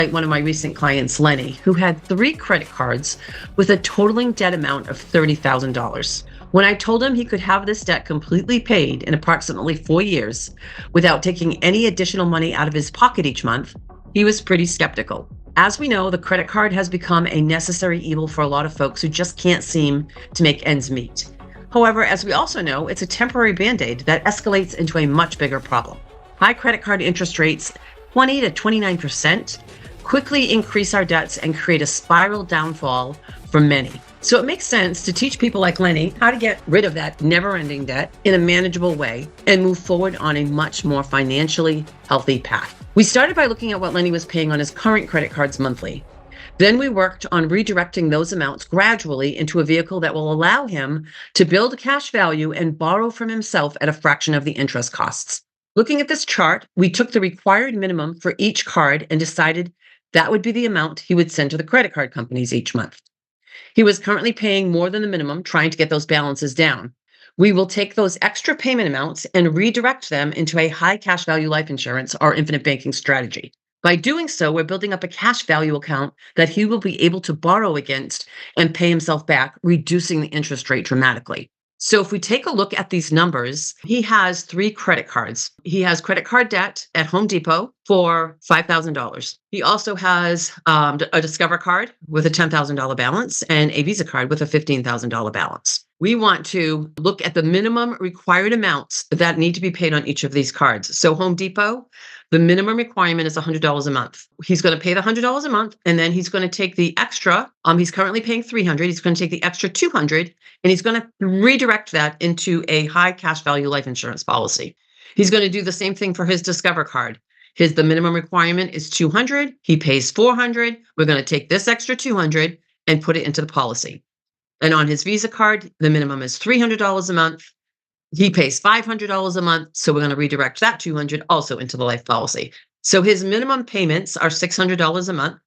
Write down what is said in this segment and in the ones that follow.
Like one of my recent clients, Lenny, who had 3 credit cards with a totaling debt amount of $30,000. When I told him he could have this debt completely paid in approximately 4 years without taking any additional money out of his pocket each month, he was pretty skeptical. As we know, the credit card has become a necessary evil for a lot of folks who just can't seem to make ends meet. However, as we also know, it's a temporary band-aid that escalates into a much bigger problem. High credit card interest rates, 20 to 29%, quickly increase our debts and create a spiral downfall for many. So it makes sense to teach people like Lenny how to get rid of that never-ending debt in a manageable way and move forward on a much more financially healthy path. We started by looking at what Lenny was paying on his current credit cards monthly. Then we worked on redirecting those amounts gradually into a vehicle that will allow him to build cash value and borrow from himself at a fraction of the interest costs. Looking at this chart, we took the required minimum for each card and decided that would be the amount he would send to the credit card companies each month. He was currently paying more than the minimum, trying to get those balances down. We will take those extra payment amounts and redirect them into a high cash value life insurance or infinite banking strategy. By doing so, we're building up a cash value account that he will be able to borrow against and pay himself back, reducing the interest rate dramatically. So if we take a look at these numbers, he has 3 credit cards. He has credit card debt at Home Depot for $5,000. He also has a Discover card with a $10,000 balance and a Visa card with a $15,000 balance. We want to look at the minimum required amounts that need to be paid on each of these cards. So Home Depot, the minimum requirement is $100 a month. He's going to pay the $100 a month, and then he's going to take the extra. He's currently paying $300. He's going to take the extra $200, and he's going to redirect that into a high cash value life insurance policy. He's going to do the same thing for his Discover card. The minimum requirement is $200. He pays $400. We're going to take this extra $200 and put it into the policy. And on his Visa card, the minimum is $300 a month. He pays $500 a month, so we're going to redirect that $200 also into the life policy. So his minimum payments are $600 a month.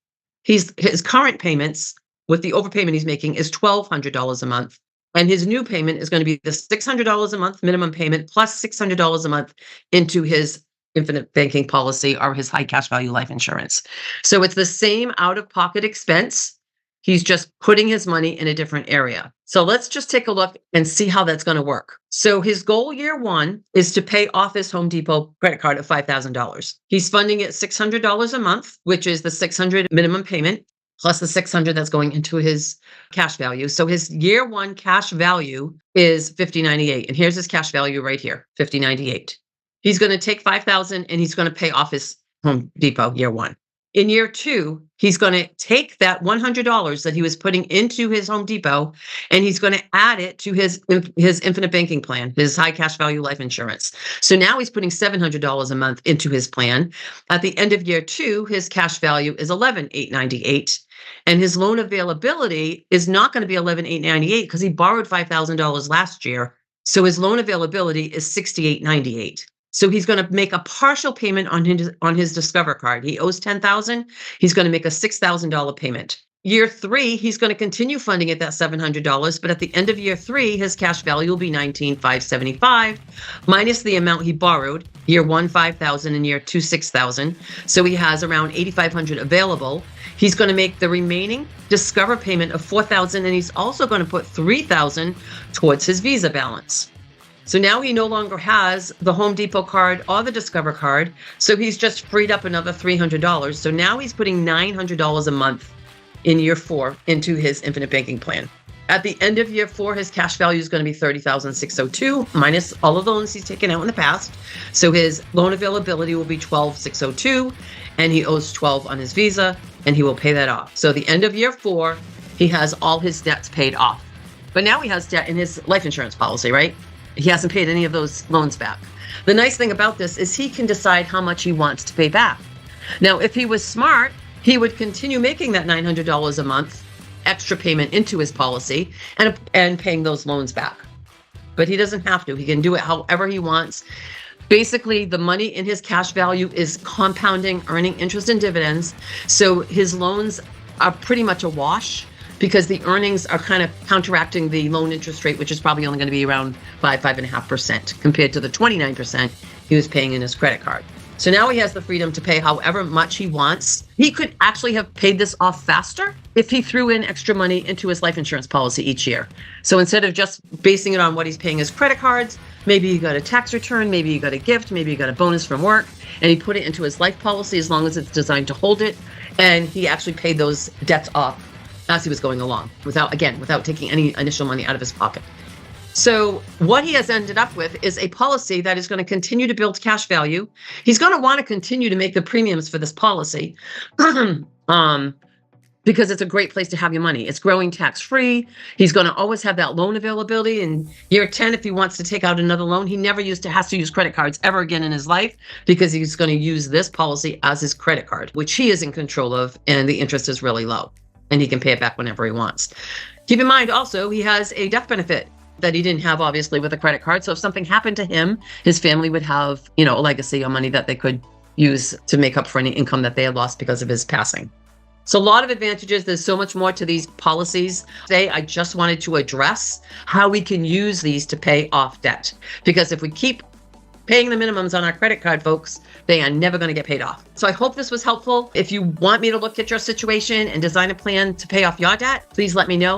His current payments with the overpayment he's making is $1,200 a month. And his new payment is going to be the $600 a month minimum payment plus $600 a month into his infinite banking policy or his high cash value life insurance. So it's the same out-of-pocket expense. He's just putting his money in a different area. So let's just take a look and see how that's going to work. So his goal year 1 is to pay off his Home Depot credit card of $5,000. He's funding it $600 a month, which is the $600 minimum payment, plus the $600 that's going into his cash value. So his year 1 cash value is $50.98. And here's his cash value right here, $50.98. He's going to take $5,000 and he's going to pay off his Home Depot year 1. In year 2, he's going to take that $100 that he was putting into his Home Depot, and he's going to add it to his infinite banking plan, his high cash value life insurance. So now he's putting $700 a month into his plan. At the end of year 2, his cash value is $11,898, and his loan availability is not going to be $11,898 because he borrowed $5,000 last year. So his loan availability is $6,898. So he's going to make a partial payment on his Discover card. He owes $10,000. He's going to make a $6,000 payment. Year 3, he's going to continue funding at that $700, but at the end of year 3, his cash value will be $19,575 minus the amount he borrowed. Year 1, $5,000, and year 2, $6,000. So he has around $8,500 available. He's going to make the remaining Discover payment of $4,000, and he's also going to put $3,000 towards his Visa balance. So now he no longer has the Home Depot card or the Discover card. So he's just freed up another $300. So now he's putting $900 a month in year 4 into his infinite banking plan. At the end of year 4, his cash value is going to be $30,602 minus all of the loans he's taken out in the past. So his loan availability will be $12,602, and he owes $12 on his Visa, and he will pay that off. So the end of year 4, he has all his debts paid off. But now he has debt in his life insurance policy, right? He hasn't paid any of those loans back. The nice thing about this is he can decide how much he wants to pay back. Now, if he was smart, he would continue making that $900 a month extra payment into his policy and paying those loans back. But he doesn't have to. He can do it however he wants. Basically, the money in his cash value is compounding, earning interest and dividends. So his loans are pretty much a wash, because the earnings are kind of counteracting the loan interest rate, which is probably only going to be around 5.5% compared to the 29% he was paying in his credit card. So now he has the freedom to pay however much he wants. He could actually have paid this off faster if he threw in extra money into his life insurance policy each year. So instead of just basing it on what he's paying his credit cards, maybe he got a tax return, maybe he got a gift, maybe he got a bonus from work, and he put it into his life policy as long as it's designed to hold it. And he actually paid those debts off as he was going along without taking any initial money out of his pocket. So what he has ended up with is a policy that is going to continue to build cash value. He's going to want to continue to make the premiums for this policy because it's a great place to have your money. It's growing tax-free. He's going to always have that loan availability. In year 10, if he wants to take out another loan, he never has to use credit cards ever again in his life because he's going to use this policy as his credit card, which he is in control of, and the interest is really low, and he can pay it back whenever he wants. Keep in mind also, he has a death benefit that he didn't have, obviously, with a credit card. So if something happened to him, his family would have, a legacy or money that they could use to make up for any income that they had lost because of his passing. So a lot of advantages. There's so much more to these policies. Today, I just wanted to address how we can use these to pay off debt. Because if we keep paying the minimums on our credit card, folks, they are never going to get paid off. So I hope this was helpful. If you want me to look at your situation and design a plan to pay off your debt, please let me know.